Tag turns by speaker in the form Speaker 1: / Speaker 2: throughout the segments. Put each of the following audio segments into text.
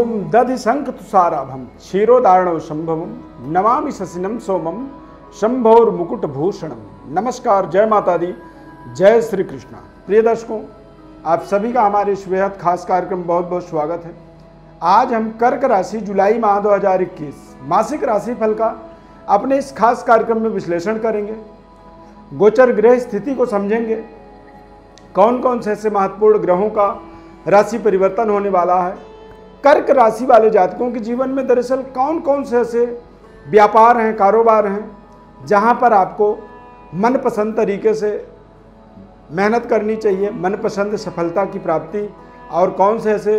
Speaker 1: ओम दधि शंख तुषाराभम क्षीरोदारणव संभवम नमामि शशिनम सोमम शंभोर मुकुट भूषणम। नमस्कार, जय माता दी, जय श्री कृष्णा। प्रिय दर्शकों, आप सभी का हमारे इस बेहद खास कार्यक्रम बहुत बहुत स्वागत है। आज हम कर्क राशि जुलाई माह 2021 मासिक राशि फल का अपने इस खास कार्यक्रम में विश्लेषण करेंगे। गोचर ग्रह स्थिति को समझेंगे, कौन कौन से ऐसे महत्वपूर्ण ग्रहों का राशि परिवर्तन होने वाला है। कर्क राशि वाले जातकों के जीवन में दरअसल कौन कौन से ऐसे व्यापार हैं, कारोबार हैं जहां पर आपको मनपसंद तरीके से मेहनत करनी चाहिए, मनपसंद सफलता की प्राप्ति, और कौन से ऐसे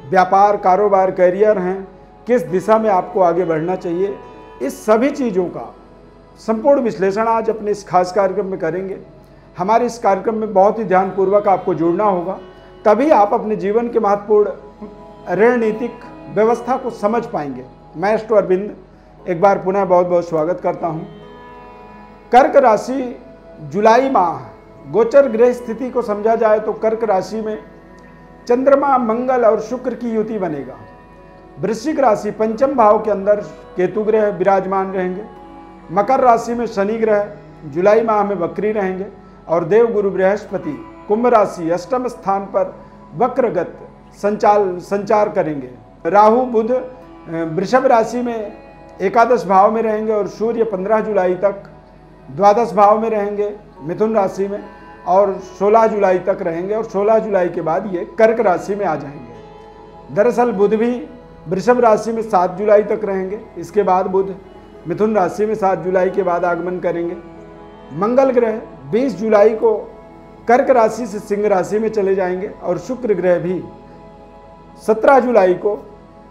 Speaker 1: व्यापार, कारोबार, करियर हैं, किस दिशा में आपको आगे बढ़ना चाहिए। इस सभी चीज़ों का संपूर्ण विश्लेषण आज अपने इस खास कार्यक्रम में करेंगे। हमारे इस कार्यक्रम में बहुत ही ध्यानपूर्वक आपको जुड़ना होगा, तभी आप अपने जीवन के महत्वपूर्ण रणनीतिक व्यवस्था को समझ पाएंगे। मैं एस्ट्रो अरविंद एक बार पुनः बहुत बहुत स्वागत करता हूं। कर्क राशि जुलाई माह गोचर ग्रह स्थिति को समझा जाए तो कर्क राशि में चंद्रमा, मंगल और शुक्र की युति बनेगा। वृश्चिक राशि पंचम भाव के अंदर केतु ग्रह विराजमान रहेंगे। मकर राशि में शनि ग्रह जुलाई माह में वक्री रहेंगे और देवगुरु बृहस्पति कुंभ राशि अष्टम स्थान पर वक्रगत संचार करेंगे। राहु बुध वृषभ राशि में एकादश भाव में रहेंगे और सूर्य 15 जुलाई तक द्वादश भाव में रहेंगे मिथुन राशि में, और 16 जुलाई तक रहेंगे, और 16 जुलाई के बाद ये कर्क राशि में आ जाएंगे। दरअसल बुध भी वृषभ राशि में 7 जुलाई तक रहेंगे, इसके बाद बुध मिथुन राशि में 7 जुलाई के बाद आगमन करेंगे। मंगल ग्रह 20 जुलाई को कर्क राशि से सिंह राशि में चले जाएंगे और शुक्र ग्रह भी 17 जुलाई को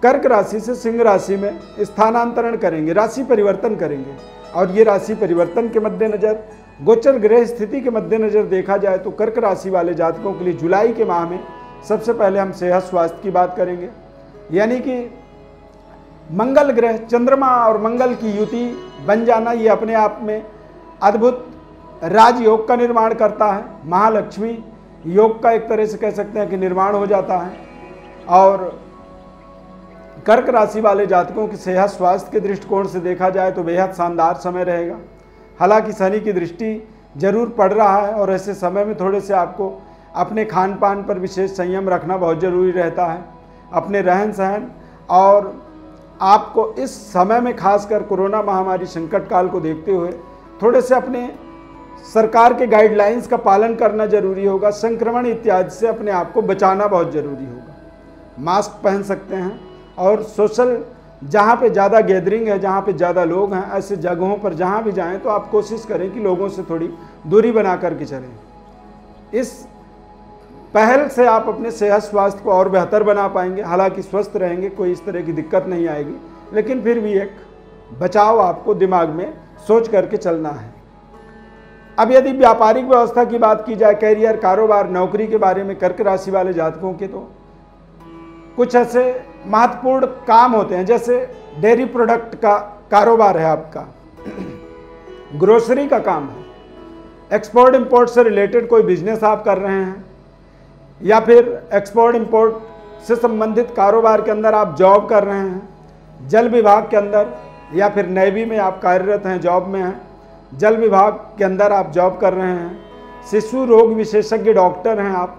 Speaker 1: कर्क राशि से सिंह राशि में स्थानांतरण करेंगे, राशि परिवर्तन करेंगे। और ये राशि परिवर्तन के मद्देनजर, गोचर ग्रह स्थिति के मद्देनजर देखा जाए तो कर्क राशि वाले जातकों के लिए जुलाई के माह में सबसे पहले हम सेहत स्वास्थ्य की बात करेंगे। यानी कि मंगल ग्रह, चंद्रमा और मंगल की युति बन जाना, ये अपने आप में अद्भुत राजयोग का निर्माण करता है। महालक्ष्मी योग का एक तरह से कह सकते हैं कि निर्माण हो जाता है। और कर्क राशि वाले जातकों की सेहत स्वास्थ्य के दृष्टिकोण से देखा जाए तो बेहद शानदार समय रहेगा। हालांकि शनि की दृष्टि जरूर पड़ रहा है और ऐसे समय में थोड़े से आपको अपने खान पान पर विशेष संयम रखना बहुत ज़रूरी रहता है, अपने रहन सहन। और आपको इस समय में खासकर कोरोना महामारी संकट काल को देखते हुए थोड़े से अपने सरकार के गाइडलाइंस का पालन करना जरूरी होगा। संक्रमण इत्यादि से अपने आप को बचाना बहुत ज़रूरी होगा। मास्क पहन सकते हैं और सोशल जहाँ पे ज़्यादा गैदरिंग है, जहाँ पे ज़्यादा लोग हैं, ऐसे जगहों पर जहाँ भी जाएं तो आप कोशिश करें कि लोगों से थोड़ी दूरी बना करके चलें। इस पहल से आप अपने सेहत स्वास्थ्य को और बेहतर बना पाएंगे। हालांकि स्वस्थ रहेंगे, कोई इस तरह की दिक्कत नहीं आएगी, लेकिन फिर भी एक बचाव आपको दिमाग में सोच करके चलना है। अब यदि व्यापारिक व्यवस्था की बात की जाए, कैरियर, कारोबार, नौकरी के बारे में कर्क राशि वाले जातकों के तो कुछ ऐसे महत्वपूर्ण काम होते हैं, जैसे डेयरी प्रोडक्ट का कारोबार है आपका, ग्रोसरी का काम है, एक्सपोर्ट इंपोर्ट से रिलेटेड कोई बिजनेस आप कर रहे हैं, या फिर एक्सपोर्ट इंपोर्ट से संबंधित कारोबार के अंदर आप जॉब कर रहे हैं, जल विभाग के अंदर या फिर नेवी में आप कार्यरत हैं, जॉब में हैं, जल विभाग के अंदर आप जॉब कर रहे हैं, शिशु रोग विशेषज्ञ डॉक्टर हैं आप,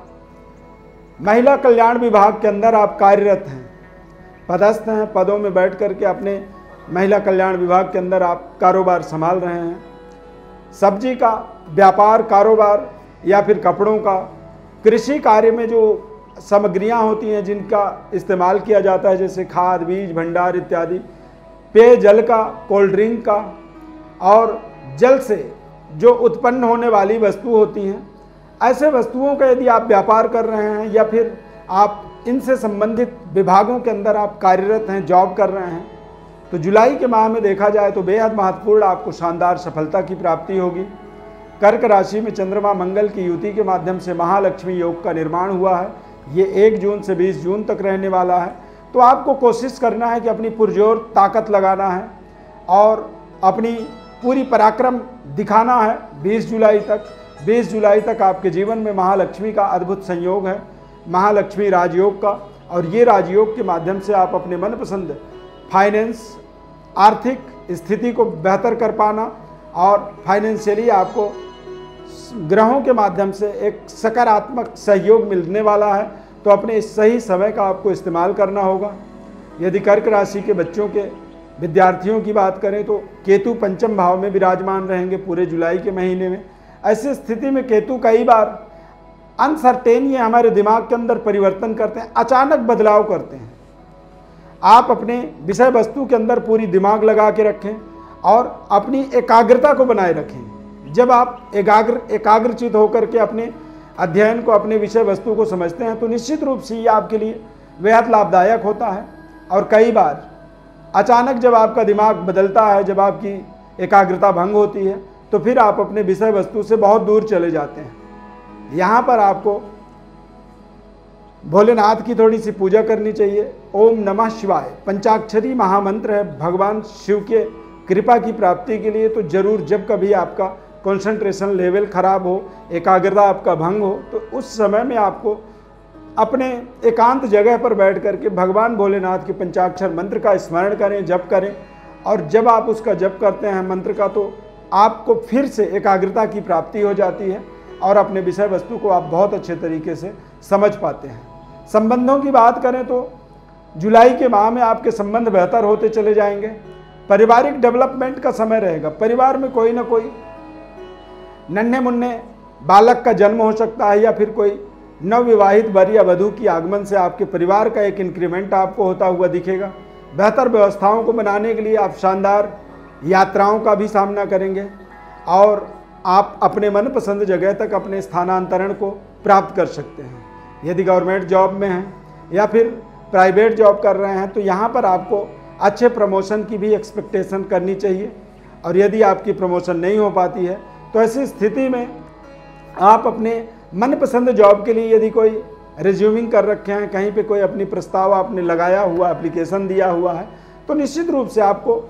Speaker 1: महिला कल्याण विभाग के अंदर आप कार्यरत हैं, पदस्थ हैं, पदों में बैठ करके अपने महिला कल्याण विभाग के अंदर आप कारोबार संभाल रहे हैं, सब्जी का व्यापार, कारोबार या फिर कपड़ों का, कृषि कार्य में जो सामग्रियां होती हैं जिनका इस्तेमाल किया जाता है, जैसे खाद, बीज, भंडार इत्यादि, पेयजल का, कोल्ड ड्रिंक का, और जल से जो उत्पन्न होने वाली वस्तु होती हैं, ऐसे वस्तुओं का यदि आप व्यापार कर रहे हैं या फिर आप इनसे संबंधित विभागों के अंदर आप कार्यरत हैं, जॉब कर रहे हैं, तो जुलाई के माह में देखा जाए तो बेहद महत्वपूर्ण आपको शानदार सफलता की प्राप्ति होगी। कर्क राशि में चंद्रमा मंगल की युति के माध्यम से महालक्ष्मी योग का निर्माण हुआ है। ये 1 जून से 20 जून तक रहने वाला है। तो आपको कोशिश करना है कि अपनी पुरजोर ताकत लगाना है और अपनी पूरी पराक्रम दिखाना है। 20 जुलाई तक आपके जीवन में महालक्ष्मी का अद्भुत संयोग है, महालक्ष्मी राजयोग का, और ये राजयोग के माध्यम से आप अपने मनपसंद फाइनेंस, आर्थिक स्थिति को बेहतर कर पाना और फाइनेंशियली आपको ग्रहों के माध्यम से एक सकारात्मक सहयोग मिलने वाला है। तो अपने इस सही समय का आपको इस्तेमाल करना होगा। यदि कर्क राशि के बच्चों के विद्यार्थियों की बात करें तो केतु पंचम भाव में विराजमान रहेंगे पूरे जुलाई के महीने में। ऐसी स्थिति में केतु कई बार अनसर्टेन, ये हमारे दिमाग के अंदर परिवर्तन करते हैं, अचानक बदलाव करते हैं। आप अपने विषय वस्तु के अंदर पूरी दिमाग लगा के रखें और अपनी एकाग्रता को बनाए रखें। जब आप एकाग्रचित होकर के अपने अध्ययन को, अपने विषय वस्तु को समझते हैं तो निश्चित रूप से ये आपके लिए बेहद लाभदायक होता है। और कई बार अचानक जब आपका दिमाग बदलता है, जब आपकी एकाग्रता भंग होती है, तो फिर आप अपने विषय वस्तु से बहुत दूर चले जाते हैं। यहाँ पर आपको भोलेनाथ की थोड़ी सी पूजा करनी चाहिए। ओम नमः शिवाय पंचाक्षरी महामंत्र है भगवान शिव के कृपा की प्राप्ति के लिए। तो जरूर जब कभी आपका कंसंट्रेशन लेवल खराब हो, एकाग्रता आपका भंग हो, तो उस समय में आपको अपने एकांत जगह पर बैठ करके भगवान भोलेनाथ के पंचाक्षर मंत्र का स्मरण करें, जप करें। और जब आप उसका जप करते हैं मंत्र का, तो आपको फिर से एकाग्रता की प्राप्ति हो जाती है और अपने विषय वस्तु को आप बहुत अच्छे तरीके से समझ पाते हैं। संबंधों की बात करें तो जुलाई के माह में आपके संबंध बेहतर होते चले जाएंगे। पारिवारिक डेवलपमेंट का समय रहेगा। परिवार में कोई ना कोई नन्हे मुन्ने बालक का जन्म हो सकता है या फिर कोई नवविवाहित वर या वधू की आगमन से आपके परिवार का एक इंक्रीमेंट आपको होता हुआ दिखेगा। बेहतर व्यवस्थाओं को बनाने के लिए आप शानदार यात्राओं का भी सामना करेंगे और आप अपने मनपसंद जगह तक अपने स्थानांतरण को प्राप्त कर सकते हैं। यदि गवर्नमेंट जॉब में हैं या फिर प्राइवेट जॉब कर रहे हैं तो यहाँ पर आपको अच्छे प्रमोशन की भी एक्सपेक्टेशन करनी चाहिए। और यदि आपकी प्रमोशन नहीं हो पाती है तो ऐसी स्थिति में आप अपने मनपसंद जॉब के लिए यदि कोई रिज्यूमिंग कर रखे हैं, कहीं पे कोई अपनी प्रस्ताव आपने लगाया हुआ, एप्लीकेशन दिया हुआ है, तो निश्चित रूप से आपको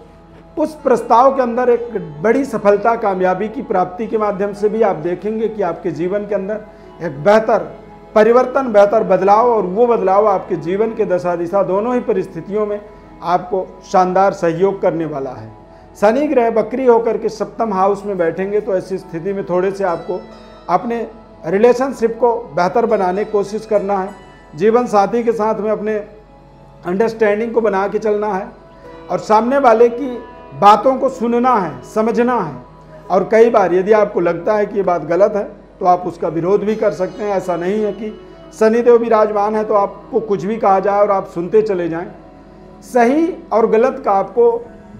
Speaker 1: उस प्रस्ताव के अंदर एक बड़ी सफलता, कामयाबी की प्राप्ति के माध्यम से भी आप देखेंगे कि आपके जीवन के अंदर एक बेहतर परिवर्तन, बेहतर बदलाव, और वो बदलाव आपके जीवन के दशा दिशा दोनों ही परिस्थितियों में आपको शानदार सहयोग करने वाला है। शनि ग्रह बकरी होकर के सप्तम हाउस में बैठेंगे तो ऐसी स्थिति में थोड़े से आपको अपने रिलेशनशिप को बेहतर बनाने की कोशिश करना है। जीवन साथी के साथ में अपने अंडरस्टैंडिंग को बना के चलना है और सामने वाले की बातों को सुनना है, समझना है। और कई बार यदि आपको लगता है कि ये बात गलत है तो आप उसका विरोध भी कर सकते हैं। ऐसा नहीं है कि शनिदेव विराजमान है तो आपको कुछ भी कहा जाए और आप सुनते चले जाएं। सही और गलत का आपको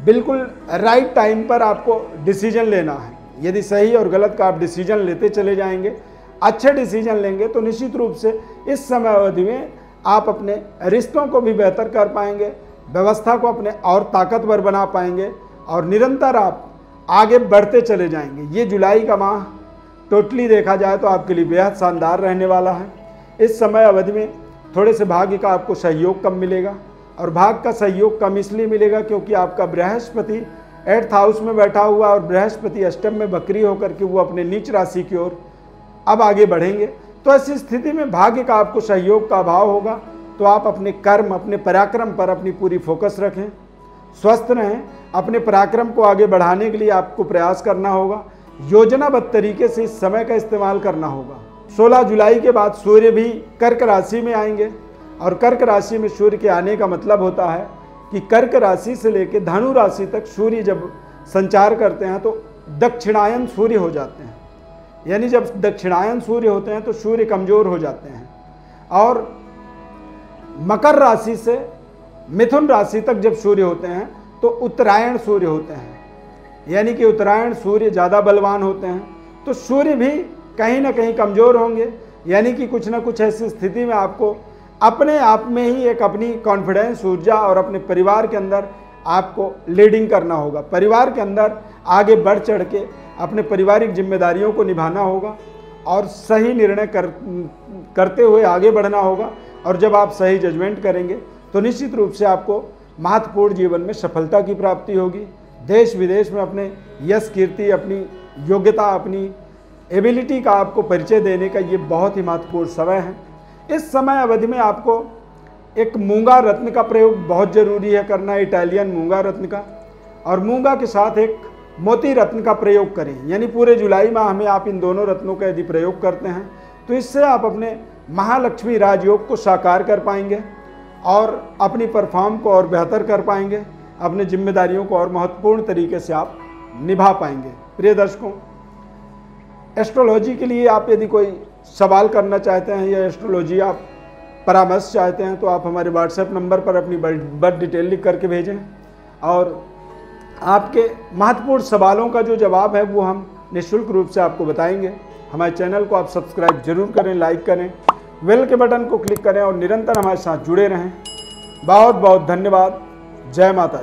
Speaker 1: बिल्कुल राइट टाइम पर आपको डिसीजन लेना है। यदि सही और गलत का आप डिसीजन लेते चले जाएंगे, अच्छे डिसीजन लेंगे, तो निश्चित रूप से इस समय अवधि में आप अपने रिश्तों को भी बेहतर कर पाएंगे, व्यवस्था को अपने और ताकतवर बना पाएंगे और निरंतर आप आगे बढ़ते चले जाएंगे। ये जुलाई का माह टोटली देखा जाए तो आपके लिए बेहद शानदार रहने वाला है। इस समय अवधि में थोड़े से भाग्य का आपको सहयोग कम मिलेगा और भाग्य का सहयोग कम इसलिए मिलेगा क्योंकि आपका बृहस्पति 8th हाउस में बैठा हुआ और बृहस्पति अष्टम में बकरी होकर के वो अपने नीच राशि की ओर अब आगे बढ़ेंगे। तो ऐसी स्थिति में भाग्य का आपको सहयोग का अभाव होगा। तो आप अपने कर्म, अपने पराक्रम पर अपनी पूरी फोकस रखें, स्वस्थ रहें। अपने पराक्रम को आगे बढ़ाने के लिए आपको प्रयास करना होगा, योजनाबद्ध तरीके से इस समय का इस्तेमाल करना होगा। 16 जुलाई के बाद सूर्य भी कर्क राशि में आएंगे और कर्क राशि में सूर्य के आने का मतलब होता है कि कर्क राशि से लेकर धनु राशि तक सूर्य जब संचार करते हैं तो दक्षिणायन सूर्य हो जाते हैं। यानी जब दक्षिणायन सूर्य होते हैं तो सूर्य कमजोर हो जाते हैं और मकर राशि से मिथुन राशि तक जब सूर्य होते हैं तो उत्तरायण सूर्य होते हैं। यानी कि उत्तरायण सूर्य ज़्यादा बलवान होते हैं, तो सूर्य भी कहीं ना कहीं कमज़ोर होंगे। यानी कि कुछ ना कुछ ऐसी स्थिति में आपको अपने आप में ही एक अपनी कॉन्फिडेंस, ऊर्जा और अपने परिवार के अंदर आपको लीडिंग करना होगा। परिवार के अंदर आगे बढ़ चढ़ के अपने पारिवारिक जिम्मेदारियों को निभाना होगा और सही निर्णय करते हुए आगे बढ़ना होगा। और जब आप सही जजमेंट करेंगे तो निश्चित रूप से आपको महत्वपूर्ण जीवन में सफलता की प्राप्ति होगी। देश विदेश में अपने यश, कीर्ति, अपनी योग्यता, अपनी एबिलिटी का आपको परिचय देने का ये बहुत ही महत्वपूर्ण समय है। इस समय अवधि में आपको एक मूंगा रत्न का प्रयोग बहुत ज़रूरी है करना, इटालियन मूंगा रत्न का, और मूंगा के साथ एक मोती रत्न का प्रयोग करें। यानी पूरे जुलाई माह में आप इन दोनों रत्नों का यदि प्रयोग करते हैं तो इससे आप अपने महालक्ष्मी राजयोग को साकार कर पाएंगे और अपनी परफॉर्म को और बेहतर कर पाएंगे, अपनी जिम्मेदारियों को और महत्वपूर्ण तरीके से आप निभा पाएंगे। प्रिय दर्शकों, एस्ट्रोलॉजी के लिए आप यदि कोई सवाल करना चाहते हैं या एस्ट्रोलॉजी आप परामर्श चाहते हैं तो आप हमारे व्हाट्सएप नंबर पर अपनी बर्थ डिटेल लिख करके भेजें और आपके महत्वपूर्ण सवालों का जो जवाब है वो हम निःशुल्क रूप से आपको बताएंगे। हमारे चैनल को आप सब्सक्राइब जरूर करें, लाइक करें, बेल के बटन को क्लिक करें और निरंतर हमारे साथ जुड़े रहें। बहुत बहुत धन्यवाद। जय माता दी।